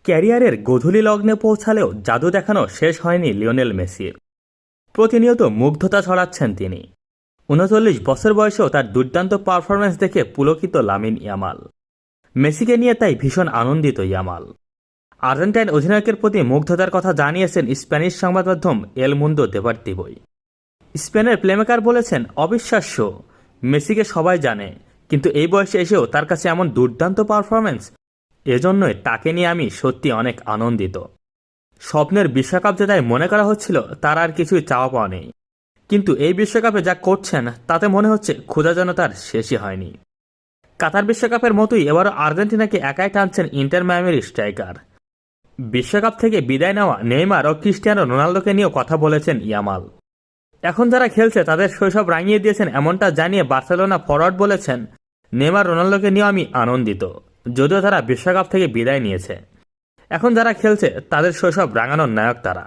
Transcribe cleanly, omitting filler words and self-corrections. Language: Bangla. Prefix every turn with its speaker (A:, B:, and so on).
A: ক্যারিয়ারের গোধূলি লগ্নে পৌঁছালেও জাদু দেখানো শেষ হয়নি লিওনেল মেসির। প্রতিনিয়ত মুগ্ধতা ছড়াচ্ছেন তিনি। ৩৯ বছর বয়সেও তার দুর্দান্ত পারফরম্যান্স দেখে পুলকিত লামিন ইয়ামাল। মেসিকে নিয়ে তাই ভীষণ আনন্দিত ইয়ামাল। আর্জেন্টাইন অধিনায়কের প্রতি মুগ্ধতার কথা জানিয়েছেন স্প্যানিশ সংবাদ মাধ্যম এল মুন্দো দেপার্তিভোয়। স্পেনের প্লেমেকার বলেছেন, অবিশ্বাস্য, মেসিকে সবাই জানে, কিন্তু এই বয়সে এসেও তার কাছে এমন দুর্দান্ত পারফরম্যান্স, এজন্যই তাকে নিয়ে আমি সত্যি অনেক আনন্দিত। স্বপ্নের বিশ্বকাপ জেতায় মনে করা হচ্ছিল তার আর কিছুই চাওয়া পাওয়া নেই, কিন্তু এই বিশ্বকাপে যা করছেন তাতে মনে হচ্ছে ক্ষুধা যেন তার শেষই হয়নি। কাতার বিশ্বকাপের মতোই এবারও আর্জেন্টিনাকে একাই টানছেন ইন্টার মায়ামির স্ট্রাইকার। বিশ্বকাপ থেকে বিদায় নেওয়া নেইমার ও ক্রিস্টিয়ানো রোনালদোকে নিয়েও কথা বলেছেন ইয়ামাল। এখন যারা খেলছে তাদের শৈশব রাঙিয়ে দিয়েছেন এমনটা জানিয়ে বার্সেলোনা ফরওয়ার্ড বলেছেন, নেইমার রোনালদোকে নিয়েও আমি আনন্দিত, যদিও তারা বিশ্বকাপ থেকে বিদায় নিয়েছে। এখন যারা খেলছে তাদের শৈশব রাঙানোর নায়ক তারা।